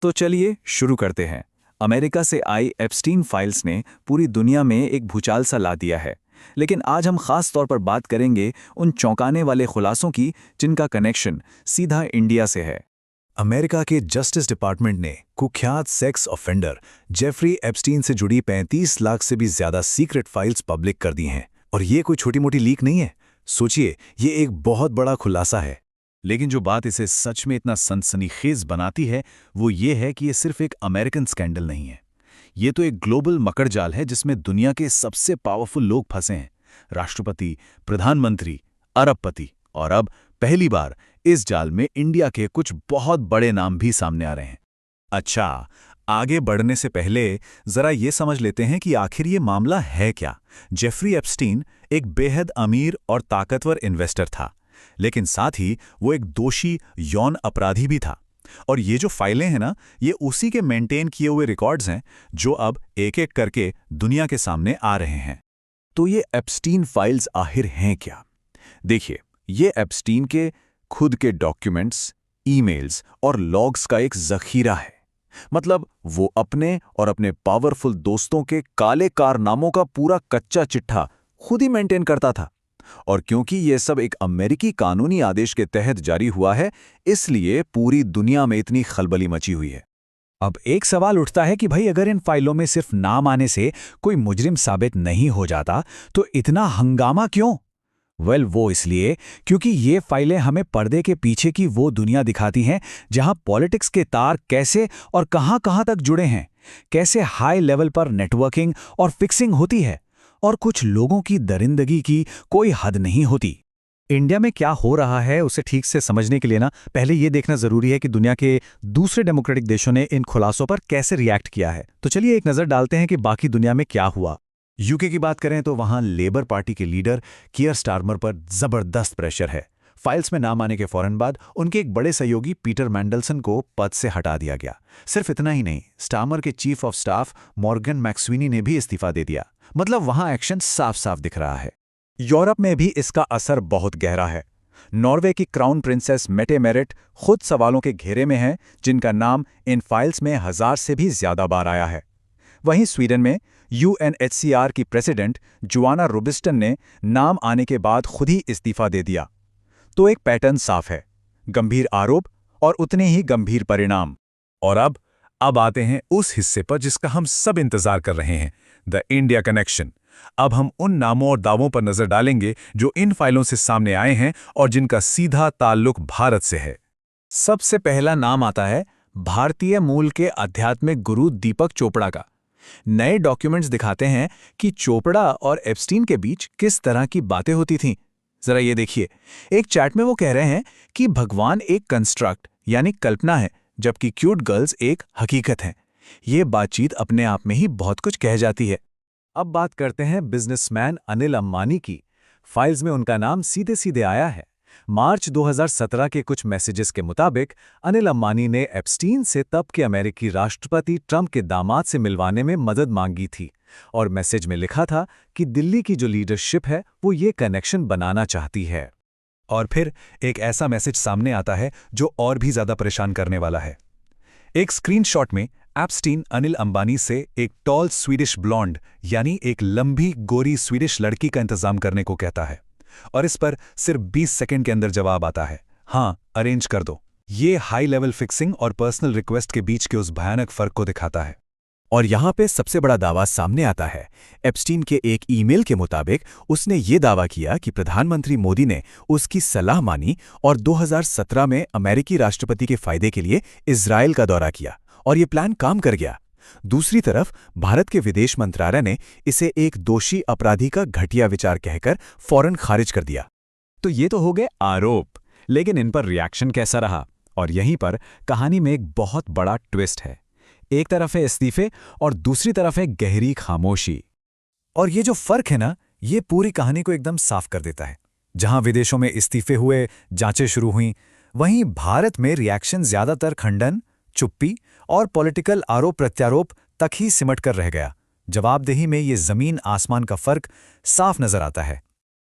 तो चलिए शुरू करते हैं। अमेरिका से आई एप्स्टीन फाइल्स ने पूरी दुनिया में एक भूचाल सा ला दिया है। लेकिन आज हम खास तौर पर बात करेंगे उन चौंकाने वाले खुलासों की जिनका कनेक्शन सीधा इंडिया से है। अमेरिका के जस्टिस डिपार्टमेंट ने कुख्यात सेक्स ऑफेंडर जेफरी एप्स्टीन से जुड़ी 35 लाख से भी ज्यादा सीक्रेट फाइल्स पब्लिक कर दी हैं। और ये कोई छोटी मोटी लीक नहीं है। सोचिए, ये एक बहुत बड़ा खुलासा है। लेकिन जो बात इसे सच में इतना सनसनीखेज बनाती है वो ये है कि ये सिर्फ एक अमेरिकन स्कैंडल नहीं है। ये तो एक ग्लोबल मकड़जाल है जिसमें दुनिया के सबसे पावरफुल लोग फंसे हैं। राष्ट्रपति, प्रधानमंत्री, अरबपति और अब पहली बार इस जाल में इंडिया के कुछ बहुत बड़े नाम भी सामने आ रहे हैं। अच्छा, आगे बढ़ने से पहले जरा ये समझ लेते हैं कि आखिर ये मामला है क्या। जेफरी एप्स्टीन एक बेहद अमीर और ताकतवर इन्वेस्टर था, लेकिन साथ ही वो एक दोषी यौन अपराधी भी था। और ये जो फाइलें हैं ना, ये उसी के मेंटेन किए हुए रिकॉर्ड्स हैं जो अब एक एक करके दुनिया के सामने आ रहे हैं। तो ये एप्स्टीन फाइल्स आखिर हैं क्या? देखिए, ये एप्स्टीन के खुद के डॉक्यूमेंट्स, ईमेल्स और लॉग्स का एक जखीरा है। मतलब वो अपने और अपने पावरफुल दोस्तों के काले कारनामों का पूरा कच्चा चिट्ठा खुद ही मेंटेन करता था। और क्योंकि ये सब एक अमेरिकी कानूनी आदेश के तहत जारी हुआ है, इसलिए पूरी दुनिया में इतनी खलबली मची हुई है। अब एक सवाल उठता है कि भाई अगर इन फाइलों में सिर्फ नाम आने से कोई मुजरिम साबित नहीं हो जाता तो इतना हंगामा क्यों? वो इसलिए क्योंकि ये फाइलें हमें पर्दे के पीछे की वो दुनिया दिखाती हैं जहां पॉलिटिक्स के तार कैसे और कहां तक जुड़े हैं, कैसे हाई लेवल पर नेटवर्किंग और फिक्सिंग होती है, और कुछ लोगों की दरिंदगी की कोई हद नहीं होती। इंडिया में क्या हो रहा है उसे ठीक से समझने के लिए ना पहले ये देखना जरूरी है कि दुनिया के दूसरे डेमोक्रेटिक देशों ने इन खुलासों पर कैसे रिएक्ट किया है। तो चलिए एक नजर डालते हैं कि बाकी दुनिया में क्या हुआ। यूके की बात करें तो वहां लेबर पार्टी के लीडर कियर स्टारमर पर जबरदस्त प्रेशर है। फाइल्स में नाम आने के फौरन बाद उनके एक बड़े सहयोगी पीटर मैंडलसन को पद से हटा दिया गया। सिर्फ इतना ही नहीं, स्टारमर के chief of staff Morgan McSweeney ने भी इस्तीफा दे दिया। मतलब वहां एक्शन साफ साफ दिख रहा है। यूरोप में भी इसका असर बहुत गहरा है। नॉर्वे की क्राउन प्रिंसेस मेटे मेरिट खुद सवालों के घेरे में है, जिनका नाम इन फाइल्स में 1000 से भी ज्यादा बार आया है। वहीं स्वीडन में यूएनएचसीआर की प्रेसिडेंट जोआना रोबिस्टन ने नाम आने के बाद खुद ही इस्तीफा दे दिया। तो एक पैटर्न साफ है, गंभीर आरोप और उतने ही गंभीर परिणाम। और अब आते हैं उस हिस्से पर जिसका हम सब इंतजार कर रहे हैं, द इंडिया कनेक्शन। अब हम उन नामों और दावों पर नजर डालेंगे जो इन फाइलों से सामने आए हैं और जिनका सीधा ताल्लुक भारत से है। सबसे पहला नाम आता है भारतीय मूल के आध्यात्मिक गुरु दीपक चोपड़ा का। नए डॉक्यूमेंट्स दिखाते हैं कि चोपड़ा और एप्स्टीन के बीच किस तरह की बातें होती थीं। जरा ये देखिए, एक चैट में वो कह रहे हैं कि भगवान एक कंस्ट्रक्ट यानी कल्पना है, जबकि क्यूट गर्ल्स एक हकीकत है। ये बातचीत अपने आप में ही बहुत कुछ कह जाती है। अब बात करते हैं बिजनेसमैन अनिल अंबानी की। फाइल्स में उनका नाम सीधे सीधे आया है। मार्च 2017 के कुछ मैसेजेस के मुताबिक अनिल अंबानी ने एप्स्टीन से तब के अमेरिकी राष्ट्रपति ट्रंप के दामाद से मिलवाने में मदद मांगी थी, और मैसेज में लिखा था कि दिल्ली की जो लीडरशिप है वो ये कनेक्शन बनाना चाहती है। और फिर एक ऐसा मैसेज सामने आता है जो और भी ज्यादा परेशान करने वाला है। एक स्क्रीनशॉट में एप्स्टीन अनिल अंबानी से एक टॉल स्वीडिश ब्लॉन्ड यानी एक लंबी गोरी स्वीडिश लड़की का इंतजाम करने को कहता है, और इस पर सिर्फ 20 सेकंड के अंदर जवाब आता है, हाँ, अरेंज कर दो। ये हाई लेवल फिक्सिंग और पर्सनल रिक्वेस्ट के बीच के उस भयानक फर्क को दिखाता है। और यहाँ पे सबसे बड़ा दावा सामने आता है। एप्स्टीन के एक ईमेल के मुताबिक उसने ये दावा किया कि प्रधानमंत्री मोदी ने उसकी सलाह मानी और 2017 में अमेरिकी राष्ट्रपति के फायदे के लिए इजराइल का दौरा किया, और ये प्लान काम कर गया। दूसरी तरफ भारत के विदेश मंत्रालय ने इसे एक दोषी अपराधी का घटिया विचार कहकर फौरन खारिज कर दिया। तो ये तो हो गए आरोप, लेकिन इन पर रिएक्शन कैसा रहा? और यहीं पर कहानी में एक बहुत बड़ा ट्विस्ट है। एक तरफ है इस्तीफे और दूसरी तरफ है गहरी खामोशी। और ये जो फर्क है ना, ये पूरी कहानी को एकदम साफ कर देता है। जहां विदेशों में इस्तीफे हुए, जांचें शुरू हुईं, वहीं भारत में रिएक्शन ज्यादातर खंडन, चुप्पी और पॉलिटिकल आरोप प्रत्यारोप तक ही सिमट कर रह गया। जवाबदेही में ये जमीन आसमान का फर्क साफ नजर आता है।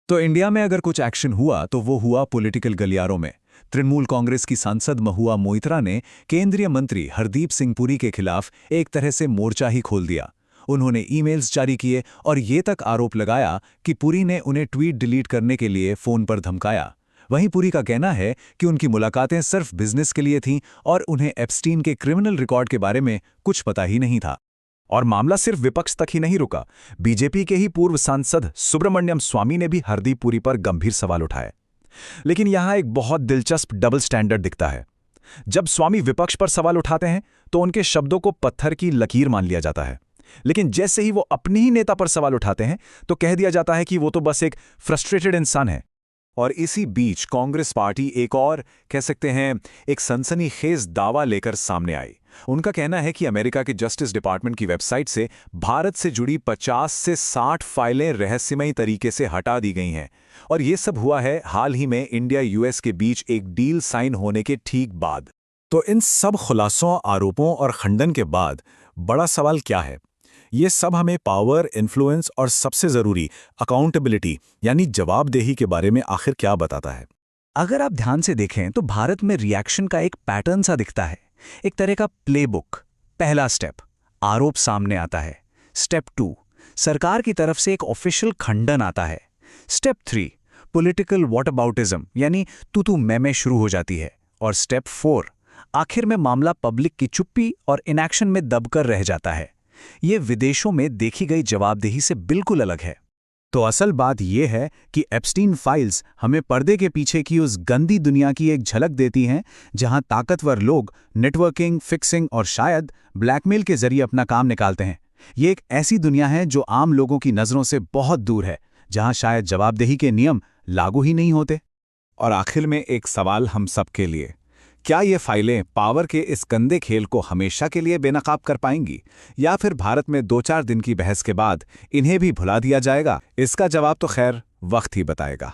तो इंडिया में अगर कुछ एक्शन हुआ तो वो हुआ पॉलिटिकल गलियारों में। तृणमूल कांग्रेस की सांसद महुआ मोइत्रा ने केंद्रीय मंत्री हरदीप सिंह पुरी के खिलाफ एक तरह से मोर्चा ही खोल दिया। उन्होंने ईमेल्स जारी किए और ये तक आरोप लगाया कि पुरी ने उन्हें ट्वीट डिलीट करने के लिए फोन पर धमकाया। वहीं पुरी का कहना है कि उनकी मुलाकातें सिर्फ बिजनेस के लिए थीं और उन्हें एप्स्टीन के क्रिमिनल रिकॉर्ड के बारे में कुछ पता ही नहीं था। और मामला सिर्फ विपक्ष तक ही नहीं रुका। बीजेपी के ही पूर्व सांसद सुब्रमण्यम स्वामी ने भी हरदीप पुरी पर गंभीर सवाल उठाए। लेकिन यहां एक बहुत दिलचस्प डबल स्टैंडर्ड दिखता है। जब स्वामी विपक्ष पर सवाल उठाते हैं तो उनके शब्दों को पत्थर की लकीर मान लिया जाता है, लेकिन जैसे ही वो अपने ही नेता पर सवाल उठाते हैं तो कह दिया जाता है कि वो तो बस एक फ्रस्ट्रेटेड इंसान है। और इसी बीच कांग्रेस पार्टी एक और कह सकते हैं एक सनसनीखेज दावा लेकर सामने आई। उनका कहना है कि अमेरिका के जस्टिस डिपार्टमेंट की वेबसाइट से भारत से जुड़ी 50 से 60 फाइलें रहस्यमयी तरीके से हटा दी गई हैं और ये सब हुआ है हाल ही में इंडिया यूएस के बीच एक डील साइन होने के ठीक बाद। तो इन सब खुलासों, आरोपों और खंडन के बाद बड़ा सवाल क्या है? ये सब हमें पावर, इन्फ्लुएंस और सबसे ज़रूरी अकाउंटेबिलिटी यानी जवाबदेही के बारे में आखिर क्या बताता है? अगर आप ध्यान से देखें तो भारत में रिएक्शन का एक पैटर्न सा दिखता है, एक तरह का प्लेबुक। पहला स्टेप, आरोप सामने आता है। स्टेप 2, सरकार की तरफ से एक ऑफिशियल खंडन आता है। स्टेप 3, पॉलिटिकल व्हाटअबाउटिज्म यानी तू मैं शुरू हो जाती है। और स्टेप 4, आखिर में मामला पब्लिक की चुप्पी और इनएक्शन में दबकर रह जाता है। ये विदेशों में देखी गई जवाबदेही से बिल्कुल अलग है। तो असल बात यह है कि एप्स्टीन फाइल्स हमें पर्दे के पीछे की उस गंदी दुनिया की एक झलक देती हैं जहां ताकतवर लोग नेटवर्किंग, फिक्सिंग और शायद ब्लैकमेल के जरिए अपना काम निकालते हैं। ये एक ऐसी दुनिया है जो आम लोगों की नज़रों से बहुत दूर है, जहां शायद जवाबदेही के नियम लागू ही नहीं होते। और आखिर में एक सवाल हम सबके लिए, क्या ये फाइलें पावर के इस गंदे खेल को हमेशा के लिए बेनकाब कर पाएंगी या फिर भारत में 2-4 दिन की बहस के बाद इन्हें भी भुला दिया जाएगा? इसका जवाब तो खैर वक्त ही बताएगा।